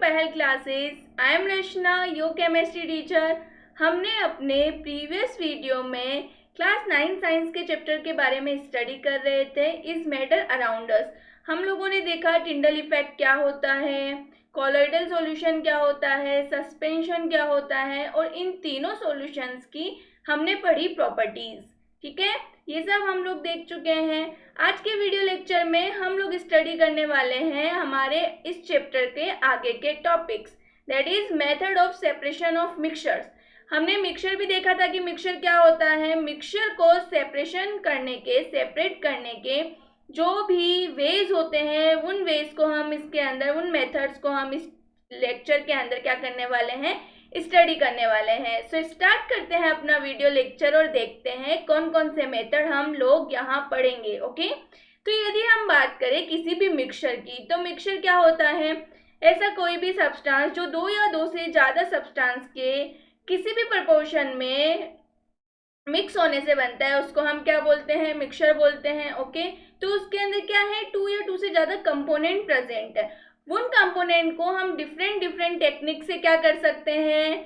पहल classes. I am Rachana, your chemistry teacher. हमने अपने प्रीवियस वीडियो में क्लास 9 साइंस के चैप्टर के बारे में स्टडी कर रहे थे, इज मैटर अराउंड अस। हम लोगों ने देखा टिंडल इफेक्ट क्या होता है, कॉलोइडल सॉल्यूशन क्या होता है, सस्पेंशन क्या होता है, और इन तीनों सॉल्यूशंस की हमने पढ़ी प्रॉपर्टीज। ठीक है, ये सब हम लोग देख चुके हैं। आज के वीडियो लेक्चर में हम लोग स्टडी करने वाले हैं हमारे इस चैप्टर के आगे के topics, that is method of separation of mixtures. हमने मिक्सचर भी देखा था कि मिक्सचर क्या होता है। मिक्सचर को सेपरेशन करने के, सेपरेट करने के जो भी वेज होते हैं, उन वेज को हम इसके अंदर, उन मेथड्स को हम इस लेक्चर के अंदर क्या करने वाले हैं, स्टडी करने वाले हैं। सो स्टार्ट करते हैं अपना वीडियो लेक्चर और देखते हैं कौन कौन से मेथड हम लोग यहाँ पढ़ेंगे। ओके, तो यदि हम बात करें किसी भी मिक्सचर की, तो मिक्सचर क्या होता है, ऐसा कोई भी सब्सटेंस जो दो या दो से ज़्यादा सब्सटेंस के किसी भी प्रपोर्शन में मिक्स होने से बनता है, उसको हम क्या बोलते हैं, मिक्सचर बोलते हैं। ओके, तो उसके अंदर क्या है, टू या टू से ज़्यादा कंपोनेंट प्रेजेंट है। उन कंपोनेंट को हम डिफरेंट डिफरेंट टेक्निक से क्या कर सकते हैं,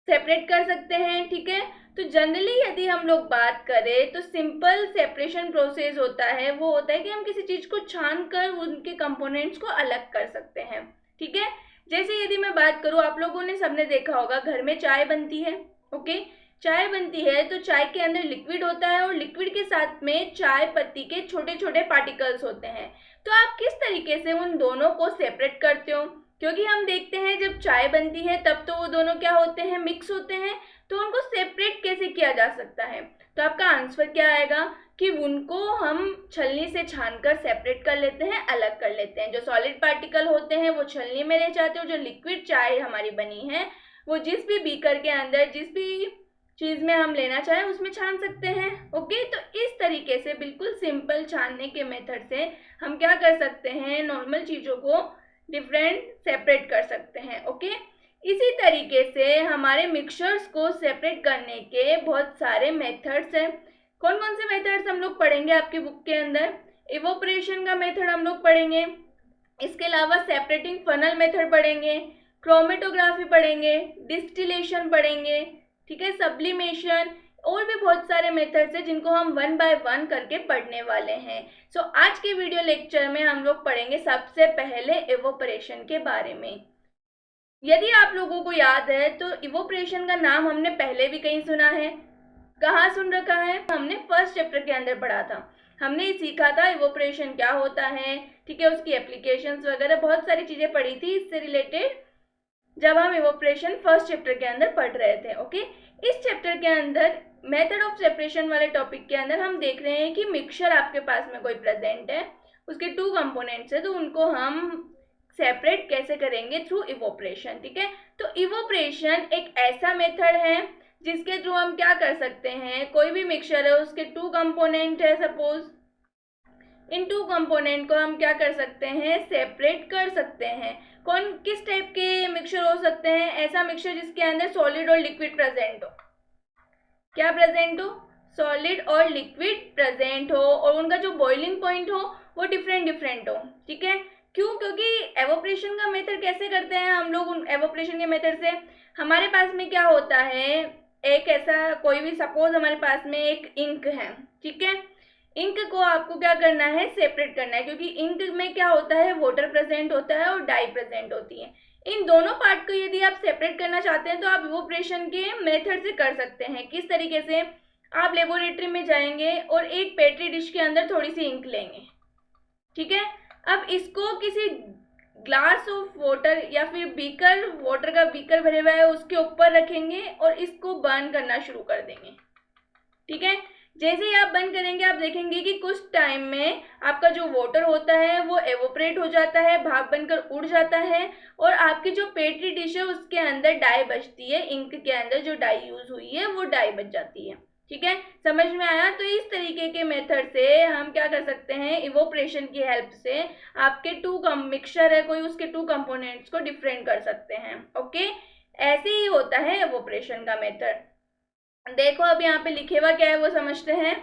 सेपरेट कर सकते हैं। ठीक है, तो जनरली यदि हम लोग बात करें तो सिंपल सेपरेशन प्रोसेस होता है, वो होता है कि हम किसी चीज़ को छान कर उनके कंपोनेंट्स को अलग कर सकते हैं। ठीक है, जैसे यदि मैं बात करूँ, आप लोगों ने सबने देखा होगा घर में चाय बनती है। ओके, चाय बनती है तो चाय के अंदर लिक्विड होता है और लिक्विड के साथ में चाय पत्ती के छोटे छोटे पार्टिकल्स होते हैं। तो आप किस तरीके से उन दोनों को सेपरेट करते हो, क्योंकि हम देखते हैं जब चाय बनती है तब तो वो दोनों क्या होते हैं, मिक्स होते हैं। तो उनको सेपरेट कैसे किया जा सकता है, तो आपका आंसर क्या आएगा कि उनको हम छलनी से छानकर सेपरेट कर लेते हैं, अलग कर लेते हैं। जो सॉलिड पार्टिकल होते हैं वो छलनी में रह जाते हैं, जो लिक्विड चाय हमारी बनी है वो जिस भी बीकर के अंदर, जिस भी चीज़ में हम लेना चाहें उसमें छान सकते हैं। ओके, तो इस तरीके से बिल्कुल सिंपल छानने के मेथड से हम क्या कर सकते हैं, नॉर्मल चीज़ों को डिफरेंट सेपरेट कर सकते हैं। ओके, इसी तरीके से हमारे मिक्सचर्स को सेपरेट करने के बहुत सारे मेथड्स हैं। कौन कौन से मेथड्स हम लोग पढ़ेंगे आपकी बुक के अंदर, इवोपरेशन का मेथड हम लोग पढ़ेंगे, इसके अलावा सेपरेटिंग फनल मेथड पढ़ेंगे, क्रोमेटोग्राफी पढ़ेंगे, डिस्टिलेशन पढ़ेंगे, ठीक है, सब्लिमेशन, और भी बहुत सारे मेथड्स हैं जिनको हम वन बाय वन करके पढ़ने वाले हैं। सो आज के वीडियो लेक्चर में हम लोग पढ़ेंगे सबसे पहले इवोपरेशन के बारे में। यदि आप लोगों को याद है तो इवोपरेशन का नाम हमने पहले भी कहीं सुना है। कहाँ सुन रखा है, हमने फर्स्ट चैप्टर के अंदर पढ़ा था। हमने सीखा था इवोपरेशन क्या होता है, ठीक है, उसकी एप्लीकेशंस वगैरह बहुत सारी चीज़ें पढ़ी थी इससे रिलेटेड जब हम इवोपरेशन फर्स्ट चैप्टर के अंदर पढ़ रहे थे। ओके, इस चैप्टर के अंदर मेथड ऑफ सेपरेशन वाले टॉपिक के अंदर हम देख रहे हैं कि मिक्सचर आपके पास में कोई प्रेजेंट है, उसके टू कंपोनेंट्स है, तो उनको हम सेपरेट कैसे करेंगे, थ्रू इवोपरेशन। ठीक है, तो इवोपरेशन एक ऐसा मेथड है जिसके थ्रू हम क्या कर सकते हैं, कोई भी मिक्सचर है उसके टू कंपोनेंट है सपोज, इन टू कंपोनेंट को हम क्या कर सकते हैं, सेपरेट कर सकते हैं। कौन किस टाइप के मिक्सचर हो सकते हैं, ऐसा मिक्सचर जिसके अंदर सॉलिड और लिक्विड प्रेजेंट हो। क्या प्रेजेंट हो, सॉलिड और लिक्विड प्रेजेंट हो, और उनका जो बॉइलिंग पॉइंट हो वो डिफरेंट डिफरेंट हो। ठीक है, क्यों, क्योंकि एवोपरेशन का मेथड कैसे करते हैं हम लोग, एवोपरेशन के मेथड से हमारे पास में क्या होता है, एक ऐसा कोई भी, सपोज हमारे पास में एक इंक है। ठीक है, इंक को आपको क्या करना है, सेपरेट करना है, क्योंकि इंक में क्या होता है, वाटर प्रेजेंट होता है और डाई प्रेजेंट होती है। इन दोनों पार्ट को यदि आप सेपरेट करना चाहते हैं तो आप इवोपरेशन के मेथड से कर सकते हैं। किस तरीके से, आप लेबोरेटरी में जाएंगे और एक पेट्री डिश के अंदर थोड़ी सी इंक लेंगे। ठीक है, अब इसको किसी ग्लास ऑफ वाटर या फिर बीकर, वाटर का बीकर भरे हुआ है उसके ऊपर रखेंगे और इसको बर्न करना शुरू कर देंगे। ठीक है, जैसे ही आप बंद करेंगे आप देखेंगे कि कुछ टाइम में आपका जो वाटर होता है वो एवोपरेट हो जाता है, भाप बनकर उड़ जाता है, और आपकी जो पेट्री डिश है उसके अंदर डाई बचती है, इंक के अंदर जो डाई यूज हुई है वो डाई बच जाती है। ठीक है, समझ में आया। तो इस तरीके के मेथड से हम क्या कर सकते हैं, इवोपरेशन की हेल्प से आपके मिक्सचर है कोई, उसके टू कंपोनेंट्स को डिफरेंट कर सकते हैं। ओके, ऐसे ही होता है इवोपरेशन का मेथड। देखो अब यहाँ पे लिखे हुआ क्या है वो समझते हैं।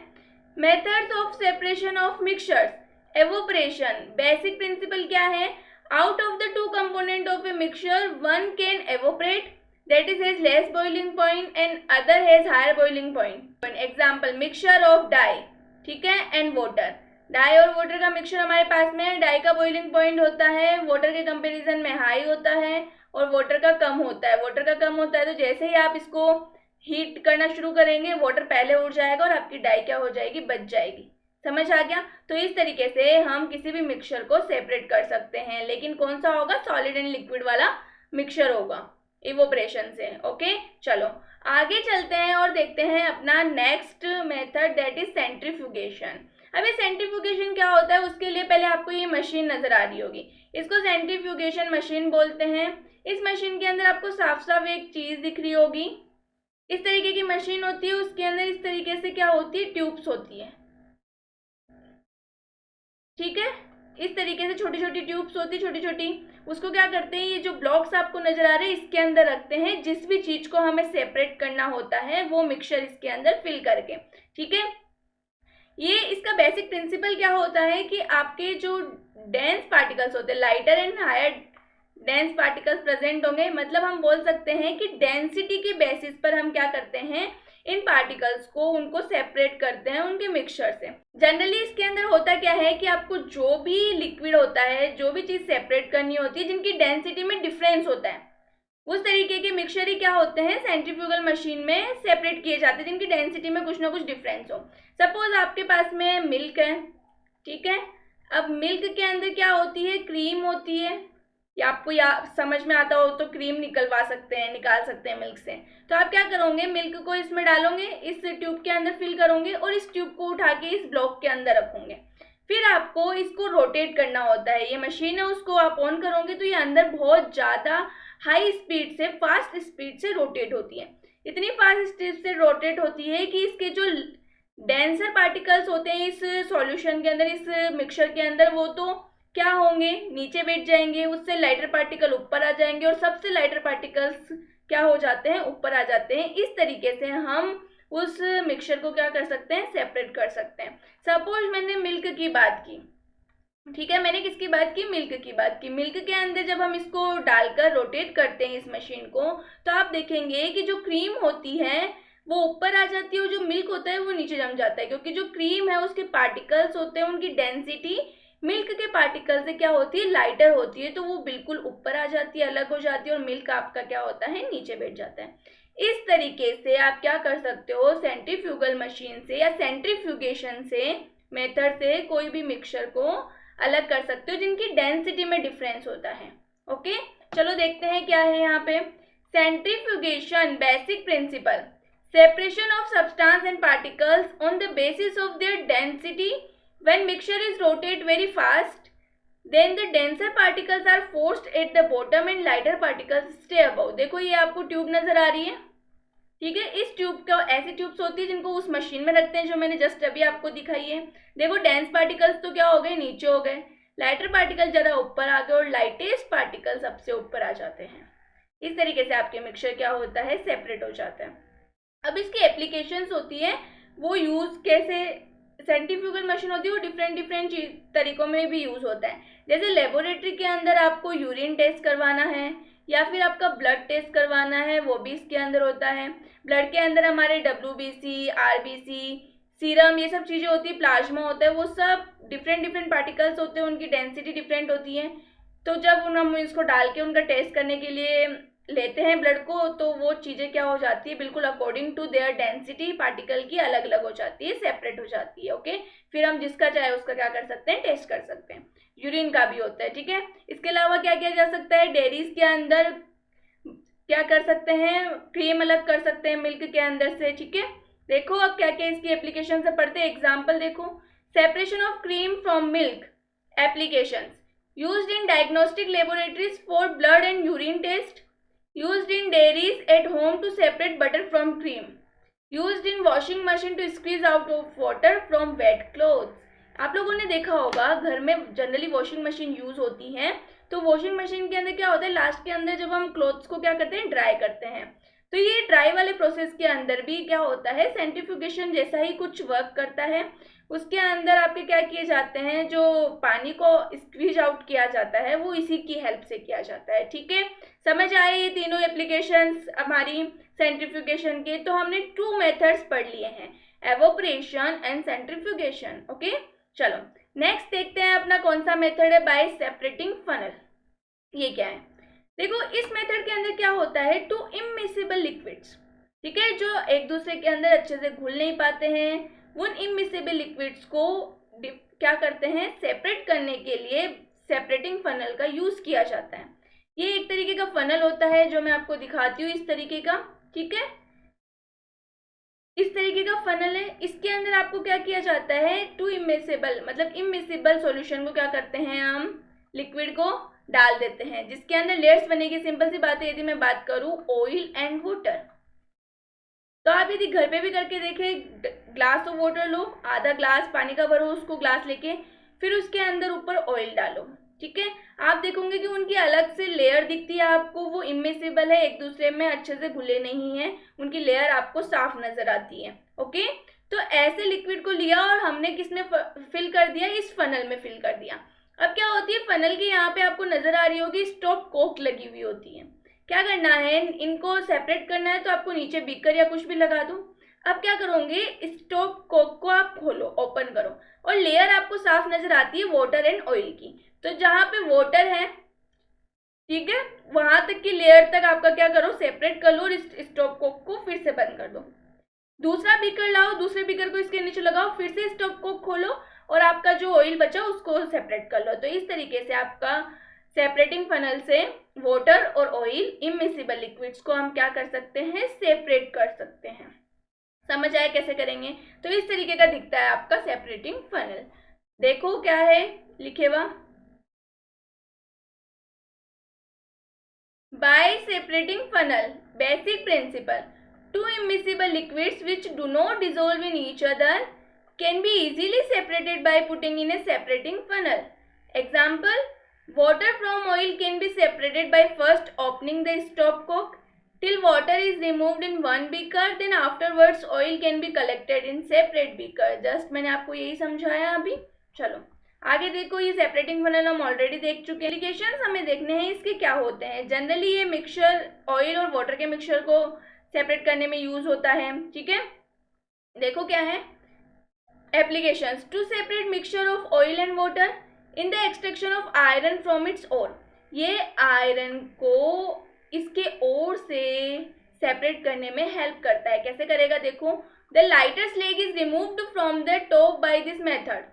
Methods of separation of mixtures, evaporation, basic principle क्या है, Out of the two component of a mixture, one can evaporate, that is has less boiling point, and other has higher boiling point. Example, mixture of dye, ठीक है, and water. Die और water का mixture हमारे पास में है. Die का boiling point होता है वाटर के कंपैरिजन में हाई होता है और वाटर का कम होता है. वाटर का कम होता है तो जैसे ही आप इसको हीट करना शुरू करेंगे वाटर पहले उड़ जाएगा और आपकी डाई क्या हो जाएगी, बच जाएगी. समझ आ गया. तो इस तरीके से हम किसी भी मिक्सचर को सेपरेट कर सकते हैं, लेकिन कौन सा होगा, सॉलिड एंड लिक्विड वाला मिक्सचर होगा इवोपरेशन से. ओके, चलो आगे चलते हैं और देखते हैं अपना next method, that is centrifugation. अब ये सेंट्रीफ्यूगेशन क्या होता है, उसके लिए पहले आपको ये मशीन नजर आ रही होगी. इसको सेंट्रीफ्यूगेशन मशीन बोलते हैं. इस मशीन के अंदर आपको साफ साफ एक चीज दिख रही होगी. इस तरीके की मशीन होती है, उसके अंदर इस तरीके से क्या होती है, ट्यूब्स होती है. ठीक है, इस तरीके से छोटी छोटी ट्यूब्स होती है, छोटी छोटी. उसको क्या करते हैं, ये जो ब्लॉक्स आपको नजर आ रहे हैं इसके अंदर रखते हैं. जिस भी चीज को हमें सेपरेट करना होता है वो मिक्सचर इसके अंदर फिल करके. ठीक है, ये इसका बेसिक प्रिंसिपल क्या होता है कि आपके जो डेंस पार्टिकल्स होते हैं, lighter and higher dense particles present होंगे. मतलब हम बोल सकते हैं कि डेंसिटी के बेसिस पर हम क्या करते हैं, इन पार्टिकल्स को उनको सेपरेट करते हैं उनके मिक्सचर से. जनरली इसके अंदर होता क्या है कि आपको जो भी लिक्विड होता है, जो भी चीज सेपरेट करनी होती है, जिनकी डेंसिटी में डिफरेंस होता है, उस तरीके के मिक्सचर ही क्या होते हैं, सेंट्रीफ्यूगल मशीन में सेपरेट किए जाते हैं, जिनकी डेंसिटी में कुछ ना कुछ डिफरेंस हो. सपोज आपके पास में मिल्क है. ठीक है, अब मिल्क के अंदर क्या होती है, क्रीम होती है. या आपको या समझ में आता हो तो क्रीम निकाल सकते हैं मिल्क से. तो आप क्या करोगे, मिल्क को इसमें डालोगे, इस ट्यूब के अंदर फिल करोगे और इस ट्यूब को उठा के इस ब्लॉक के अंदर रखोगे. फिर आपको इसको रोटेट करना होता है. ये मशीन है, उसको आप ऑन करोगे तो ये अंदर बहुत ज़्यादा हाई स्पीड से, फास्ट स्पीड से रोटेट होती है. इतनी फास्ट स्पीड से रोटेट होती है कि इसके जो डेंसर पार्टिकल्स होते हैं इस सॉल्यूशन के अंदर, इस मिक्सचर के अंदर, वो तो क्या होंगे, नीचे बैठ जाएंगे. उससे लाइटर पार्टिकल ऊपर आ जाएंगे और सबसे लाइटर पार्टिकल्स क्या हो जाते हैं, ऊपर आ जाते हैं. इस तरीके से हम उस मिक्सचर को क्या कर सकते हैं, सेपरेट कर सकते हैं. सपोज मैंने मिल्क की बात की. ठीक है, मैंने किसकी बात की, मिल्क की बात की. मिल्क के अंदर जब हम इसको डालकर रोटेट करते हैं इस मशीन को, तो आप देखेंगे कि जो क्रीम होती है वो ऊपर आ जाती है और जो मिल्क होता है वो नीचे जम जाता है. क्योंकि जो क्रीम है उसके पार्टिकल्स होते हैं, उनकी डेंसिटी मिल्क के पार्टिकल से क्या होती है, लाइटर होती है. तो वो बिल्कुल ऊपर आ जाती है, अलग हो जाती है, और मिल्क आपका क्या होता है, नीचे बैठ जाता है. इस तरीके से आप क्या कर सकते हो, सेंट्रीफ्यूगल मशीन से या सेंट्रीफ्यूगेशन से मेथड से कोई भी मिक्सचर को अलग कर सकते हो जिनकी डेंसिटी में डिफरेंस होता है. ओके, चलो देखते हैं क्या है यहाँ पे. Centrifugation basic principle, separation of substance and particles on the basis of their density. When mixture is rotate very fast, then the denser particles are forced at the bottom and lighter particles stay above. देखो ये आपको tube नजर आ रही है. ठीक है, इस tube का ऐसी ट्यूब्स होती है जिनको उस मशीन में रखते हैं जो मैंने जस्ट अभी आपको दिखाई है. देखो डेंस पार्टिकल्स तो क्या हो गए, नीचे हो गए, लाइटर पार्टिकल जरा ऊपर आ गए और लाइटेस्ट पार्टिकल सबसे ऊपर आ जाते हैं. इस तरीके से आपके मिक्सचर क्या होता है, सेपरेट हो जाता है. अब इसकी एप्लीकेशंस होती है, वो यूज कैसे, सेंट्रीफ्यूगल मशीन होती है वो डिफरेंट तरीकों में भी यूज होता है. जैसे लेबोरेटरी के अंदर आपको यूरिन टेस्ट करवाना है या फिर आपका ब्लड टेस्ट करवाना है, वो भी इसके अंदर होता है. ब्लड के अंदर हमारे WBC, RBC, सीरम, ये सब चीज़ें होती है, प्लाज्मा होता है, वो सब डिफरेंट पार्टिकल्स होते हैं, उनकी डेंसिटी डिफरेंट होती है. तो जब हम इसको डाल के उनका टेस्ट करने के लिए लेते हैं ब्लड को, तो वो चीज़ें क्या हो जाती है, बिल्कुल according to their density particle की अलग अलग हो जाती है, सेपरेट हो जाती है. ओके, फिर हम जिसका चाहे उसका क्या कर सकते हैं, टेस्ट कर सकते हैं. यूरिन का भी होता है. ठीक है, इसके अलावा क्या किया जा सकता है, डेयरीज के अंदर क्या कर सकते हैं, क्रीम अलग कर सकते हैं मिल्क के अंदर से. ठीक है, देखो अब क्या क्या इसकी एप्लीकेशन से पढ़ते हैं. एग्जाम्पल देखो, separation of cream from milk. Applications used in diagnostic laboratories for blood and urine test. Used in dairies at home to separate butter from cream. Used in washing machine to squeeze out of water from wet clothes. आप लोगों ने देखा होगा घर में generally washing machine use होती है. तो वॉशिंग मशीन के अंदर क्या होता है, लास्ट के अंदर जब हम क्लोथ्स को क्या करते हैं, ड्राई करते हैं, तो ये ड्राई वाले प्रोसेस के अंदर भी क्या होता है, सेंट्रीफ्यूगेशन जैसा ही कुछ वर्क करता है। उसके अंदर आपके क्या किए जाते हैं, जो पानी को स्क्वीज आउट किया जाता है वो इसी की हेल्प से किया जाता है। ठीक है, समझ आए ये तीनों एप्लीकेशंस हमारी सेंट्रीफ्यूगेशन के। तो हमने 2 मेथड्स पढ़ लिए हैं, एवोपरेशन एंड सेंट्रीफ्यूगेशन। ओके, चलो नेक्स्ट देखते हैं अपना कौन सा मेथड है, बाय सेपरेटिंग फनल। ये क्या है, देखो इस मेथड के अंदर क्या होता है, 2 इमिसिबल लिक्विड्स, ठीक है, जो एक दूसरे के अंदर अच्छे से घुल नहीं पाते हैं, उन इमिसिबल लिक्विड्स को क्या करते हैं, सेपरेट करने के लिए सेपरेटिंग फनल का यूज किया जाता है। ये एक तरीके का फनल होता है जो मैं आपको दिखाती हूँ, इस तरीके का। ठीक है, इस तरीके का फनल है। इसके अंदर आपको क्या किया जाता है, 2 इमिसिबल मतलब इमिसिबल सॉल्यूशन को क्या करते हैं, हम लिक्विड को डाल देते हैं, जिसके अंदर लेयर्स बनेगी। सिंपल सी बात है, यदि मैं बात करूं ऑयल एंड वाटर, तो आप यदि घर पे भी करके देखें, ग्लास ऑफ वाटर लो, आधा ग्लास पानी का भरो, उसको ग्लास लेके फिर उसके अंदर ऊपर ऑयल डालो। ठीक है, आप देखोगे कि उनकी अलग से लेयर दिखती है आपको, वो इमिसिबल है, एक दूसरे में अच्छे से घुले नहीं है, उनकी लेयर आपको साफ नजर आती है। ओके, तो ऐसे लिक्विड को लिया और हमने किसमें फिल कर दिया, इस फनल में फिल कर दिया। अब क्या होती है, फनल के यहाँ पे आपको नजर आ रही होगी स्टॉप कॉक लगी हुई होती है। क्या करना है, इनको सेपरेट करना है, तो आपको नीचे बीकर या कुछ भी लगा दो। अब क्या करोगे, स्टॉप कॉक को आप खोलो, ओपन करो, और लेयर आपको साफ नजर आती है वाटर एंड ऑयल की। तो जहां पे वाटर है, ठीक है, वहां तक की लेयर तक आपका क्या करो, सेपरेट कर लो और स्टॉप कॉक को फिर से बंद कर दो। दूसरा बीकर लाओ, दूसरे बीकर को इसके नीचे लगाओ, फिर से स्टॉप कॉक खोलो और आपका जो ऑयल बचा उसको सेपरेट कर लो। तो इस तरीके से आपका सेपरेटिंग फनल से वाटर और ऑयल इमिसिबल लिक्विड्स को हम क्या कर सकते हैं, सेपरेट कर सकते हैं। समझ आया कैसे करेंगे, तो इस तरीके का दिखता है आपका सेपरेटिंग फनल। देखो क्या है लिखे हुआ, bye separating funnel basic principle, 2 immiscible liquids which do not dissolve in each other can be easily separated by putting in a separating funnel. Example, water from oil can be separated by first opening the stopcock till water is removed in one beaker, then afterwards oil can be collected in separate beaker. Just मैंने आपको यही समझाया अभी। चलो आगे देखो, ये separating funnel हम ऑलरेडी देख चुके हैं। एप्लीकेशंस हमें देखने हैं इसके क्या होते हैं। जनरली ये मिक्सचर ऑयल और वाटर के मिक्सचर को सेपरेट करने में यूज होता है। ठीक है, देखो क्या है applications, to separate mixture of oil and water in the extraction of iron from its ore. ये आयरन को इसके ओर से सेपरेट करने में हेल्प करता है। कैसे करेगा, देखो, the lighter slag is removed from the top by this method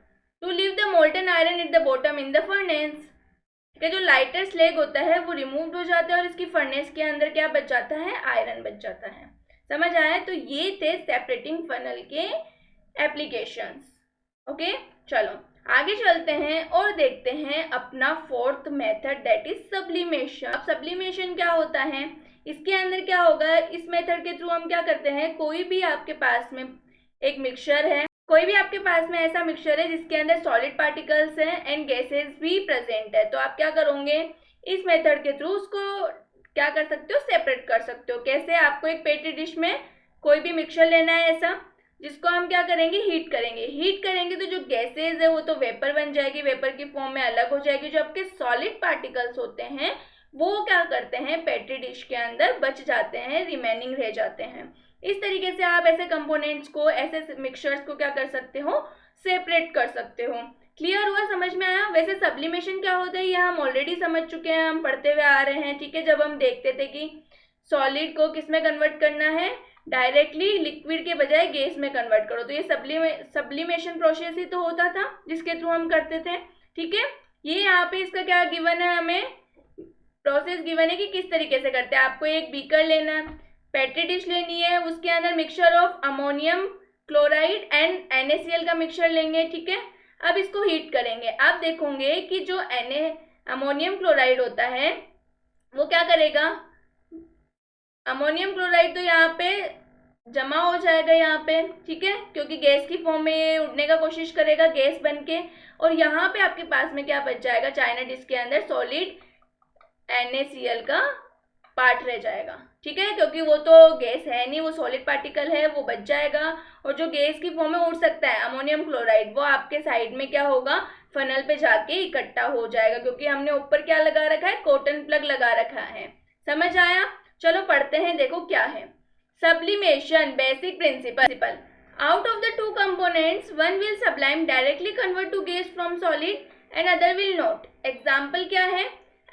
to leave the molten iron at the bottom in the furnace. कि जो लाइटर स्लैग होता है वो रिमूव हो जाता है और इसकी फर्नेस के अंदर क्या बच जाता है, आयरन बच जाता है। समझ आया, तो ये थे सेपरेटिंग फनल के एप्लीकेशंस। ओके, चलो आगे चलते हैं और देखते हैं अपना 4th method, that is sublimation. अब सब्लिमेशन क्या होता है, इसके अंदर क्या होगा, इस मेथड के थ्रू हम क्या करते हैं, कोई भी आपके पास में एक मिक्सचर है, कोई भी आपके पास में ऐसा मिक्सचर है जिसके अंदर सॉलिड पार्टिकल्स हैं एंड गैसेस भी प्रेजेंट है, तो आप क्या करोगे, इस मेथड के थ्रू उसको क्या कर सकते हो, सेपरेट कर सकते हो। कैसे, आपको एक पेटी डिश में कोई भी मिक्सचर लेना है ऐसा, जिसको हम क्या करेंगे, हीट करेंगे। हीट करेंगे तो जो गैसेज है वो तो वेपर बन जाएगी, वेपर की फॉर्म में अलग हो जाएगी। जो आपके सॉलिड पार्टिकल्स होते हैं वो क्या करते हैं, पेटी डिश के अंदर बच जाते हैं, रिमेनिंग रह जाते हैं। इस तरीके से आप ऐसे कंपोनेंट्स को, ऐसे मिक्सचर्स को क्या कर सकते हो, सेपरेट कर सकते हो। क्लियर हुआ, समझ में आया। वैसे सब्लिमेशन क्या होता है ये हम ऑलरेडी समझ चुके हैं, हम पढ़ते हुए आ रहे हैं। ठीक है, जब हम देखते थे कि सॉलिड को किस में कन्वर्ट करना है, डायरेक्टली लिक्विड के बजाय गैस में कन्वर्ट करो, तो ये सब्लिमेशन प्रोसेस ही तो होता था जिसके थ्रू हम करते थे। ठीक है, ये यहाँ पे इसका क्या गिवन है, हमें प्रोसेस गिवन है कि किस तरीके से करते हैं। आपको एक बीकर लेना है, पेट्री डिश लेनी है, उसके अंदर mixture of ammonium chloride and NaCl का मिक्सचर लेंगे। ठीक है, अब इसको हीट करेंगे। आप देखोगे कि जो अमोनियम क्लोराइड होता है वो क्या करेगा, अमोनियम क्लोराइड तो यहाँ पे जमा हो जाएगा यहाँ पे, ठीक है, क्योंकि गैस की फॉर्म में उड़ने का कोशिश करेगा गैस बन के, और यहाँ पे आपके पास में क्या बच जाएगा, चाइना डिश के अंदर सॉलिड NaCl का पार्ट रह जाएगा, ठीक है, क्योंकि वो तो गैस है नहीं, वो सॉलिड पार्टिकल है, वो बच जाएगा। और जो गैस की फॉर्म में उड़ सकता है अमोनियम क्लोराइड, वो आपके साइड में क्या होगा, फनल पे जाके इकट्ठा हो जाएगा, क्योंकि हमने ऊपर क्या लगा रखा है, कॉटन प्लग लगा रखा है। समझ आया? चलो पढ़ते हैं, देखो क्या है। Sublimation basic principle. Out of the two components, one will sublime directly convert to gas from solid and other will not. Example क्या है?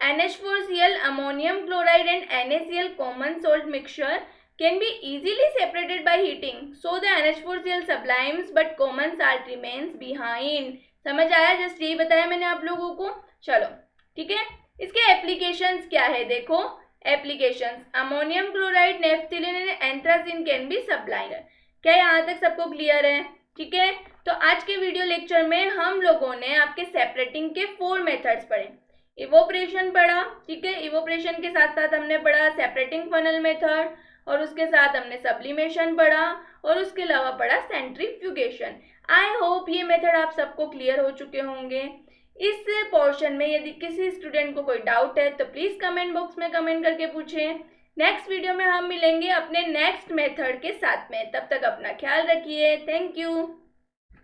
NH4Cl ammonium chloride and NaCl common salt mixture can be easily separated by heating. So the NH4Cl sublimes but common salt remains behind. समझ आया? Just यही बताया मैंने आप लोगों को। चलो ठीक है, इसके एप्लीकेशंस क्या है देखो। Applications ammonium chloride, naphthalene and anthracene can be sublimed. क्या यहाँ तक सबको क्लियर है? ठीक है, तो आज के वीडियो लेक्चर में हम लोगों ने आपके सेपरेटिंग के 4 मेथड्स पढ़े। इवोपरेशन पढ़ा, ठीक है, इवोपरेशन के साथ साथ हमने पढ़ा सेपरेटिंग फनल मेथड, और उसके साथ हमने सब्लिमेशन पढ़ा, और उसके अलावा पढ़ा सेंट्रीफ्यूगेशन। आई होप ये मेथड आप सबको क्लियर हो चुके होंगे। इस पोर्शन में यदि किसी स्टूडेंट को कोई डाउट है तो प्लीज कमेंट बॉक्स में कमेंट करके पूछें। नेक्स्ट वीडियो में हम मिलेंगे अपने नेक्स्ट मेथड के साथ में। तब तक अपना ख्याल रखिए। Thank you.